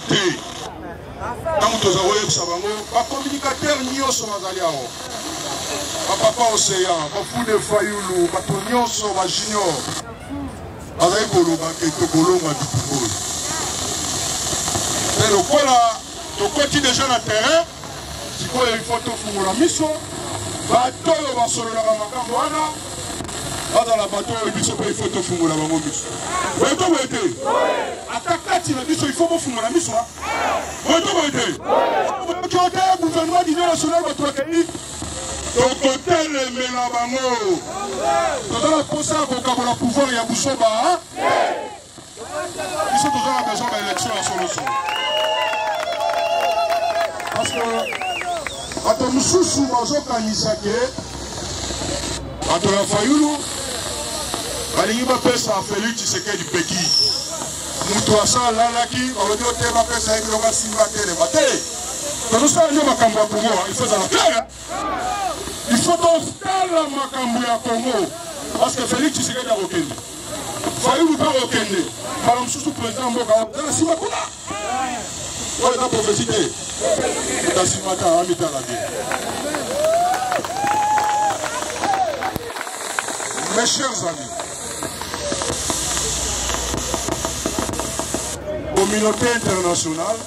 te. Tant que vous avez sabango, pas communicateur ni au somazaliao. Papa Océan, Bafou de Fayoulou, Batonion Sova Junior. Avec Goloba et Togoloma du football. Mais le quoi là, le côté déjà dans le terrain, c'est quoi il faut tout faire la mission. Bateau va sur la Makamboana. Dans la bateau, il faut tout faire la mission. Vous êtes où été? Attaque la mission, il faut faire la mission. Vous êtes où été? Vous êtes le gouvernement d'Union nationale de votre pays. Donc, tel est Mélabango. Dans la procès, pour le pouvoir, il y a Boussoba. Ils sont toujours à besoin d'élection à solution. Parce que, quand nous sommes dans Kanisake, quand on a Fayoulou, Balingi Bapesa a fait lui Tshisekedi du Péki. Moutouassa, Lalaki, on va dire que Bapesa a été le Simbaté, le Baté. Quand nous sommes à Kambouya Congo, il faut dans la claire. Il faut faire la Makambouya Congo. Parce que Félix Tshisekedi a Okende. Fayoulou pas Okende. Par exemple, sous le président Mboka, dans la Simakuna. Oui, la prophétie est dans Simata, à Mita la vie. Mes chers amis, communauté internationale,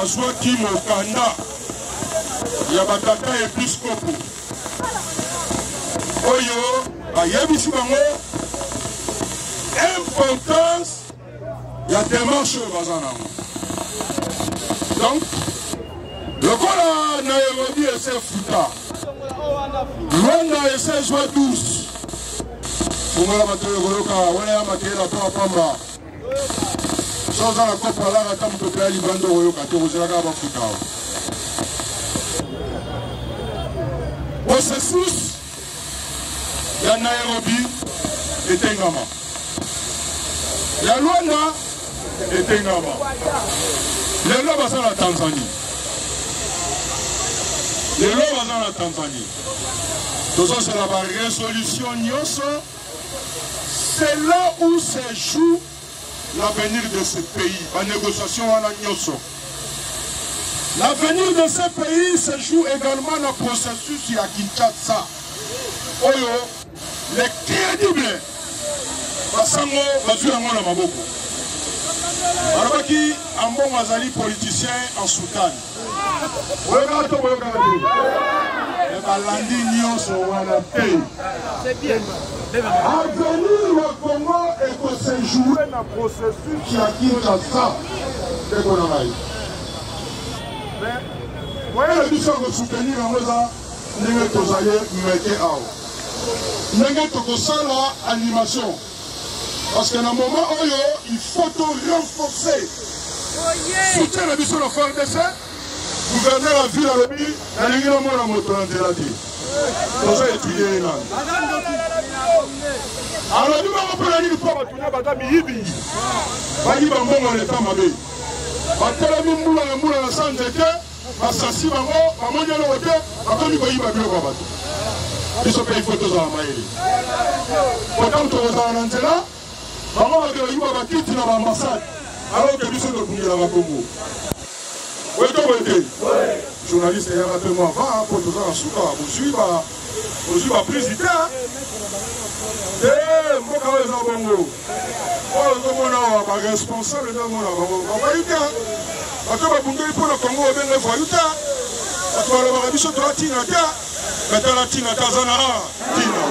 Azwa Kim Okanda, Yabatata Episcopo, Oyo, Ayabisi Bango, importance, il y a des marches Bazanamo. Donc, le Kola Nairobi et ses Fouta, Rwanda et ses joies douces, Fungala Mateo Goloka, Wala Matela Pamba, sans la Copa la Tam Topia Libando Royoka, Torozaka Bafuta. Processus, il y a Nairobi et Tengama. Il y a Rwanda et Tengama. Les lois sont la Tanzanie. Les lois sont la Tanzanie. Donc ça c'est la résolution Nyoso. C'est là où se joue l'avenir de ce pays. La négociation à la Nyoso. L'avenir de ce pays se joue également dans le processus à Kinshasa. Oyo, les crédibles. Basango, Bazuango na Maboko. Arabaki, Ambon Azali politicien en Soudan. Et Balandi Nyonso Wanate. C'est bien. Avenir au Congo et que se jouer dans le processus qui a Kinshasa. C'est qu'on a eu. Vous voyez la mission de soutenir en Rosa, Nengue Tozaye, Meke Ao. Nengue Tokosala, animation. Parce qu'à un moment où il faut renforcer. Soutien la mission de FARDC, gouverner la ville à l'objet, la ligne de la moto en Délati. Pour ça, étudier là. Alors, nous avons pris la ligne pour retourner à Badami Ibi. Bali Bambo, on est en Mabé. Batela Mimoula, la Moula, la Sanzete, Assassi Bango, Amonia Lote, Atoni Baïba Bioko. Ils sont payés photos à Maïli. Pourtant, tu vas en Antela. Maman a dit qu'il y a un kit dans l'ambassade. Alors que nous sommes au Congo. Oui, journaliste, il y a un peu moins avant, pour nous en souka. Vous suivez la présidente. Eh, moi, quand je suis au Congo, je suis responsable de mon Congo. Je suis pour le Congo, je suis voyouta. Je suis Tina. Mais la Tina, Tazana, Tina.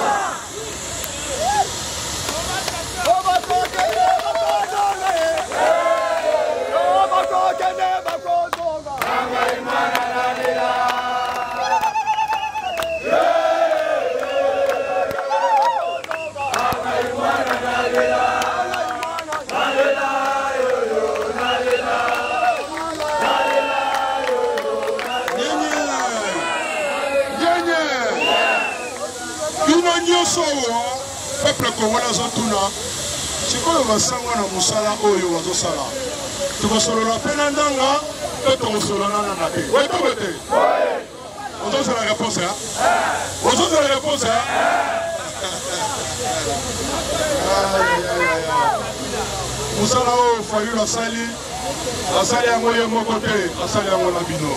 Peuple congolais Zotuna, c'est quoi le sang à Moussala Oyo Wazosala? Tu vas sur la Penandanga, tu vas sur la Nanate. Oui, tu vas te. On donne la réponse, hein? On donne la réponse, hein? Moussala Oyo, Fayou la Sali, asali yango ye moko te, asali yango na bino.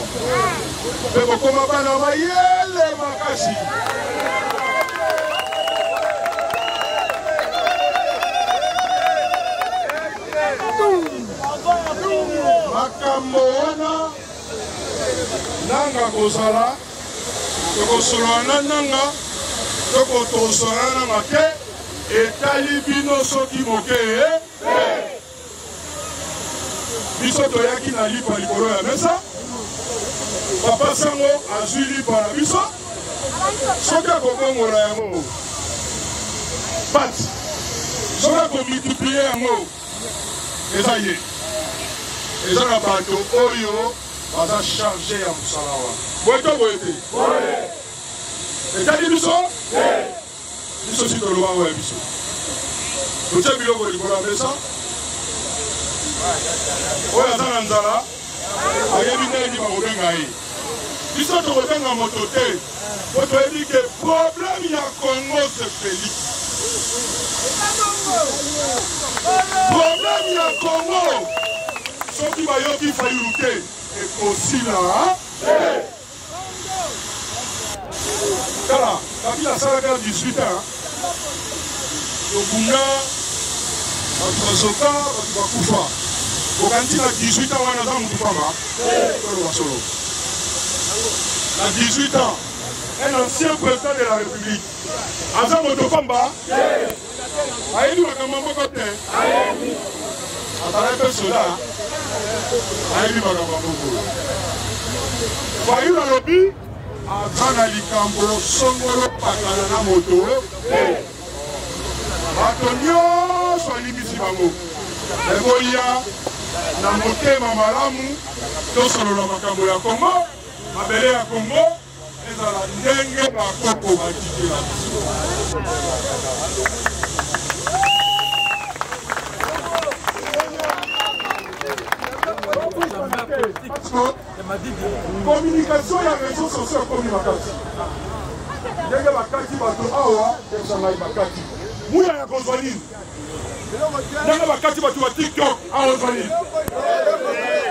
Mpe bokoma bana mayele makasi. Makambo wana nanga kozala tokosolola nanga tokosolola nanga te etali bino soki moke biso toyaki na lipa likolo ya mesa papa sango azwi lipa na biso soki akobongola yango pati soki akomultiplie yango eza ye eza na bato oyo baza charge ya mosala wana boye to boye te etali biso biso si toloba oyo ya biso totie biloko likolo ya mesa oyo aza na nzala ayebi ndenge bakobenga ye biso tokobenga moto te po toyebi ke problème ya Congo se Félix problème ya Congo soki bayoki Fayulu te ekosila tala kabila asalaka 18 ans tobunga bato bazoka bato bakufa okanti na 18 ans wana aza motu pamba toloba solo na 18 ans un ancien président de la République aza moto pamba ayebi makambo moko te azala mpe soda ayebi makambo moko Fayulu alobi aza na likambo songolo pakana na moto bato nyonso alimbisi bango eboya na motema malamu tosolola makambo ya Congo mabele ya Congo ezala ndenge bakoko batitela communication ya réseaux sociaux komi makati ndenge bakati bato awa ezangai bakati muya ya kozwa nini ndenge bakati bato ba TikTok awa ozwa nini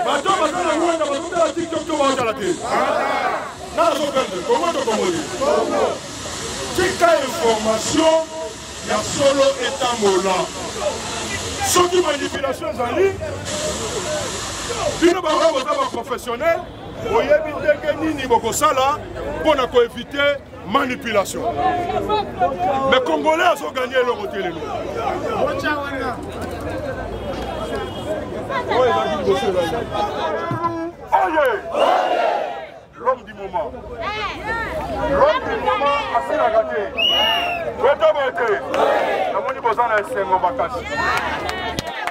bato baza na mwenda bazotala TikTok to baotala te nana zokende kongo to kongoli tika information ya solo etambola soki manipulation ezali bino bango boza baprofessionnel oyebi ndenge nini bokosala mpona koevite manipulation mais congolais azoganye eloko te lelo l'homme du moment asilaka te totoboye te namoni boza na esengo makasi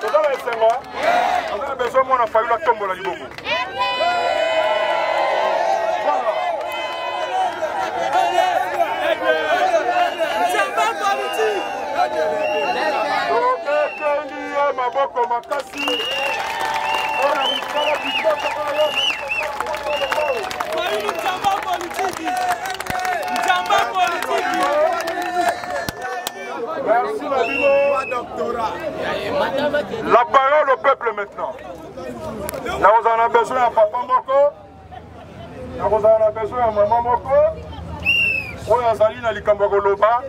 toza na esengo aza na besoin mwana Fayulu atombola liboko tokekeli ye maboko makasi mpona kosala kitoko oyo merci Mabino. La parole au peuple maintenant. Nous en avons besoin à papa Moko. Nous en avons besoin à maman Moko. On a sali na likambo koloba.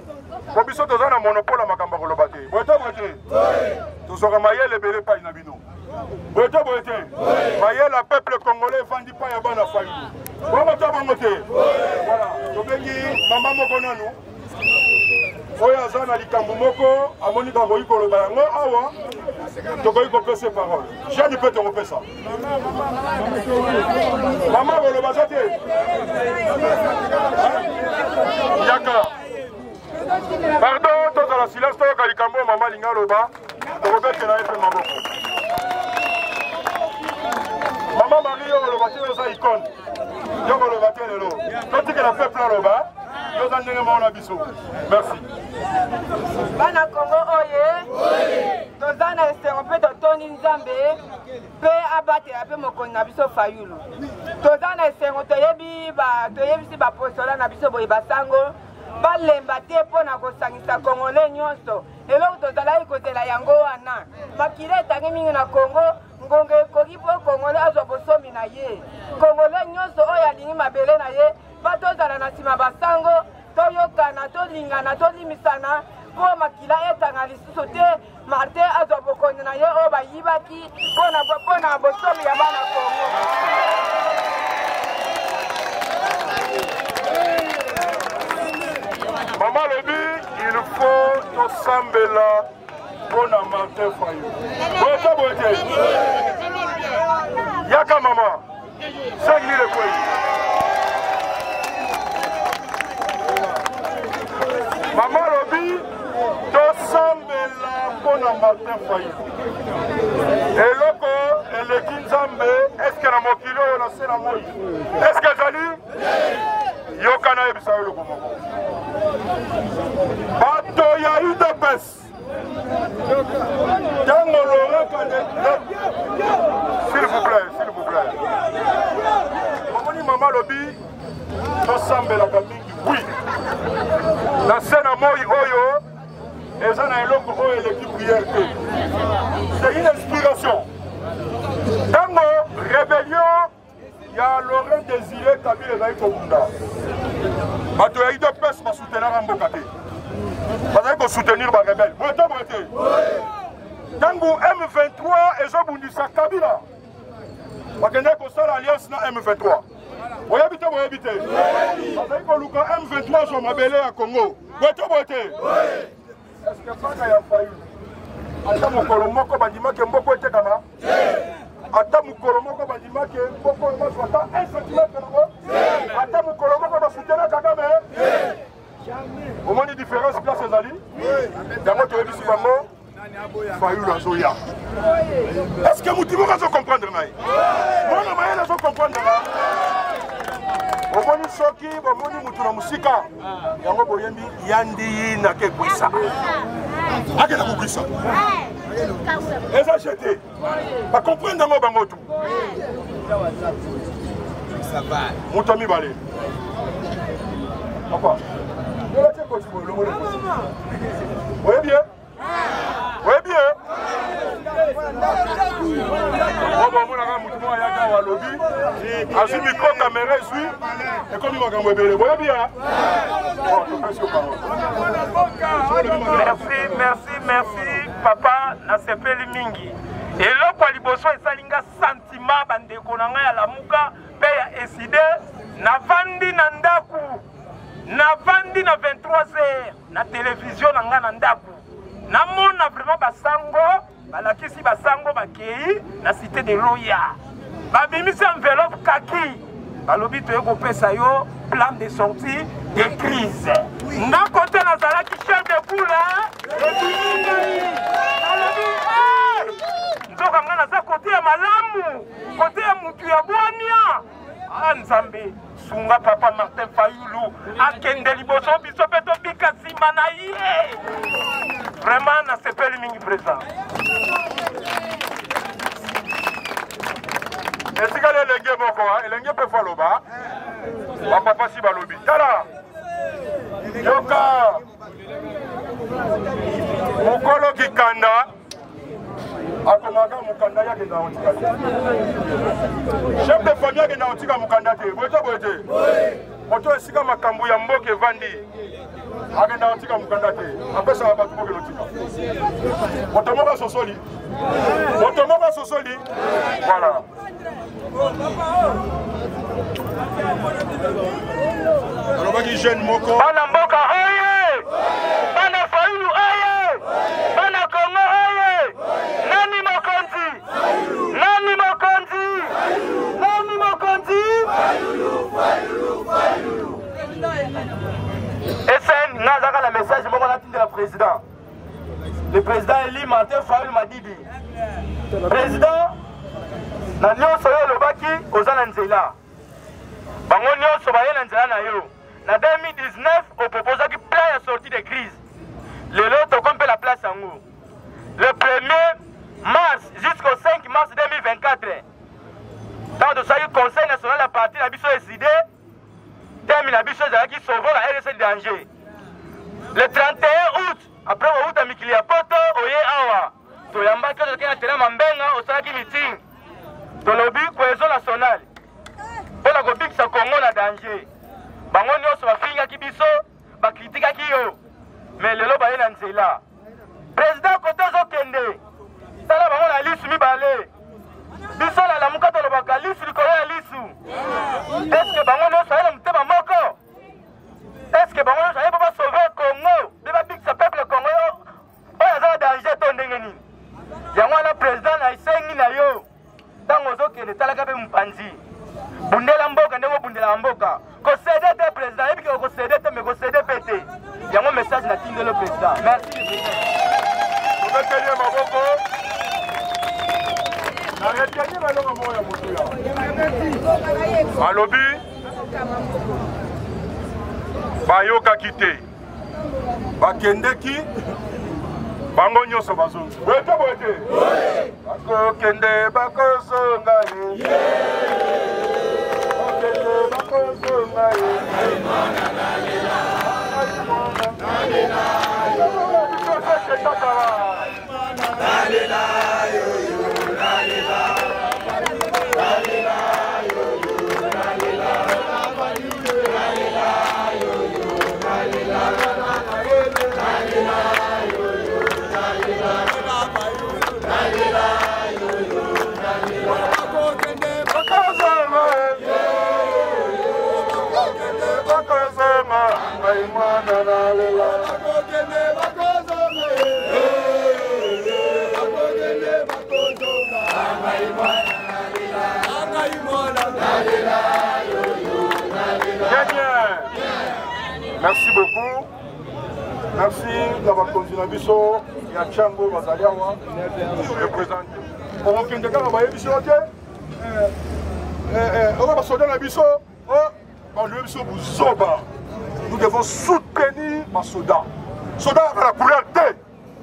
Ko biso toza na monopole makambo koloba te. Boto bote. To soka mayele bele pa na bino. Boto bote. Mayele la peuple congolais vandi pa ya bana Fayulu. Boto bote. Voilà. To bengi maman Moko nanu. Oya aza na likambo moko amonika koyi koloba yango awa tokoyi kopesa parole jeune mpe tokopesa mama koloba za te yaka pardon tozala silence toyoka likambo mama alingi aloba tokopesela ye mpe maboko mama Marie yo koloba te oza icone yo koloba te lelo totikela peuple aloba yoza ndenge maona biso merci bana Congo oye toza na esengo mpe totoni nzambe mpe abatela mpe mokonzi na biso Fayulu toza na esengo toyebisi bapostola na biso boye basango balemba te mpona kosangisa kongole nyonso eloko tozalaki kozela yango wana makila etangi mingi na Congo ngonga ekoki po kongole azwa bosomi na ye kongole nyonso oyo alingi mabele na ye batozala na nsima basango toyokana tolingana tolimisana mpo makila etanga lisusu te Martin azwa bokonzi na ye oyo bayibaki mpona bosomi ya bana Kongo. Maman lobi, il faut tosambela pour Martin Fayulu. Bonjour, bonjour. Yaka maman, 5 000 ekwe. Maman lobi, tosambela pour Martin Fayulu. Eloko, eleki nzambe, est-ce que na mokili oyo na se na moi? Est-ce que ezali? Yokana yebisa yo loko moko. Bato ya UDPS. Tango Laurent Kandé. S'il vous plaît, s'il vous plaît. Mamoni Maman Lobi, tosambelaka mingi, oui. Na sena moi oyo, eza na eloko oyo eleki prière te. C'est une inspiration. Tango rébellion, ya Laurent Désiré Kabila ezali kobunda. Bato ya UDPS basoutenaka mboka te. Bazali kosoutenir barebele. Bote bote. Tango M23 ezobundisa Kabila. Bakende kosala alliance na M23. Boyebi te boyebi te. Bazali koluka M23 zo mabele ya Congo. Bote bote. Est-ce que bana ya Fayulu ata mokolo moko bandimaki mboko etekama? Ata mukolo moko bandimaki mboko emazwa ata 1 cm nango? Ata mukolo moko basutena Kagame? Omoni différence place ezali? Yango toyebisi bango Fayulu azoya. Est-ce que mutu moko azocomprendre ngai? Mwana mayele azocomprendre nga? Omoni soki bomoni mutu na musika yango boyembi yandi nake ekwisa akenda kokwisa eza jeté bakomprendre yango bango tu mutu amibale papa oyebi ye oyebi ye omonaka mutu moko ayaka walobi azwi micro caméra ezwi ekomi makambo ebele boyebi ya. Merci papa nasepeli mingi eloko ya liboso esalinga sentiment bandeko na ngai ya lamuka mpe ya eside navandi na ndaku navandi na 23h na televizio na ngai na ndaku namona vraiment basango balakisi basango bakei na cité de Loya babimisi enveloppe kaki balobi toye kopesa yo plan de sortie de crise nga kote nazalaki chef de poule balobi nzoka nga naza kote ya malamu kote ya mutu ya bwania nzambe sunga papa Martin Fayulu akende liboso biso mpe tobika nsima na ye vraiment nasepeli mingi présent. etikali elenge moko elenge mpe faloba bapapa si balobi tala yoka mokolo kikanda akomaka mokanda yake na otika te chef de famille yake na otika mokanda te boyete boyete moto esika makambo ya mboka evandi akenda otika mokanda te apesaka bato moko elotika moto moko asosoli voilà. alobaki jeune moko bana mboka oye bana Fayulu oye bana Kongo oye nani mokonzi esen nazaka na message moko natindela président le président Eli Martin Fayulu Madidi président na nyonso oyo olobaki oza na nzela bango nyonso baye na nzela na yo na 2019 opropozaki plan ya sortie de crise lelo tokomi mpe la place yango le 1er mars jusqu'au 5 mars 2024 ntango tosalaki conseil national ya parti na biso eside temi na biso ezalaki sauvo la RDC danger le 31 août après outa mikili ya poto oye awa toyambaki oyo tokei na tele mambenga osalaki meeting tolobi cohésion nationale mpona kobikisa Congo na danger bango nyonso bafingaki biso bakritikaki yo me lelo baye na nzela président kote ozokende tala bango na lisu mibale biso na lamuka tolobaka lisu likolo ya lisu eske bango nyonso aye na motema moko eske bango nyonso aye mpo basauve Congo mpe babikisa peuple Congo oyo aza na danger to ndenge nini yango wana président na esengi na yo ntango ozokende talaka mpe mopanzi bundela mboka ndenge obundelaka mboka kosede te président yebiki okosede te me kosede mpe te yango message na tindelo président merci tobeteli maboko na reteni balonga moko ya motuya alobi bayokaki te bakendeki bango nyonso bazongi boyete boyete bakokende bakozonga ye bakokende bakozonga ye Merci beaucoup. Merci d'avoir continué à biso. Il y a Tchango Bazaliawa, représenté. On va quitter quand on va y biso, ok? On va sauter la biso. Nous devons soutenir ma soda. Soda a la couleur T.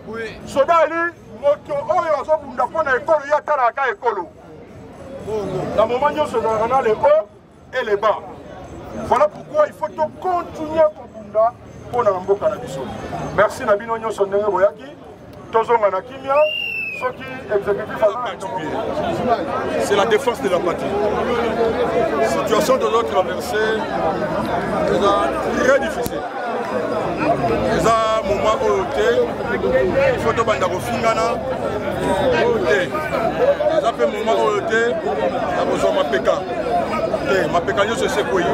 Oui. Soda ali moto oyo azobunda pona ekolo ya tala ka ekolo. Dans moment nyonso na les hauts et les bas. Voilà pourquoi il faut continuer Kobunda pour na mboka na biso. Merci na bino nyonso ndenge boyaki. Tozonga na kimia. C'est la défense de la patrie. La situation de l'autre traversée est très difficile. Les moments il faut que bandako fingana les appels moments a besoin de mapeka. Mapeka nyo se koyi.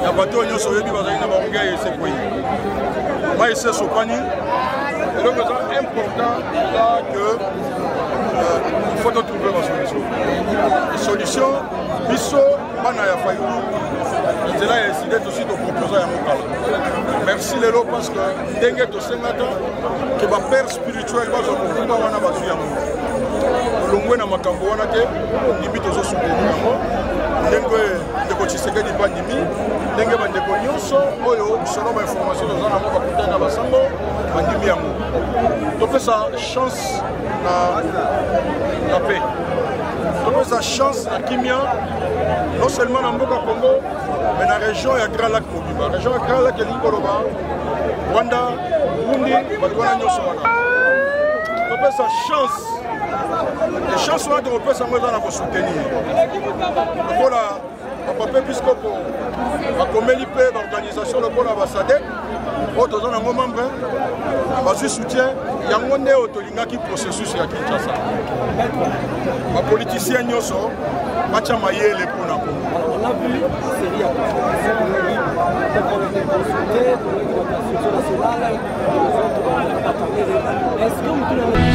Ya bato nyo so yebi bazali na bango ya se koyi. Moi ici sopani. Et donc c'est important là que il faut trouver la solution. La solution, biso bana ya Fayulu. C'est là décidé aussi de proposer à mon. Merci Lelo parce que dès que tu que ma père spirituel va se retrouver wana bazu ya mo. Longwe na makambo wana te, limite aux soutenir yango. Ndenge ndeko Tshisekedi bandimi, ndenge bandeko nyonso oyo selon ma information dans na moko kutana basango bandimi yango. Donc ça chance na paix. Donc ça chance na kimia non seulement dans Mboka Congo mais dans la région ya Grand Lac Mobimba. La région ya Grand Lac Lingoloba, Rwanda, Burundi, Balwana nyonso wana. Donc ça chance. Les chances sont de repasser à soutenir. Voilà, papa Episcopo, la comédie l'organisation, le bon ambassadeur, autres membres, le soutien, il y a un autolinga qui processus à Kinshasa. Les politiciens n'y sont pas chamaillés les pour nous. On a vu une série de consultés, de la nationale, est-ce que vous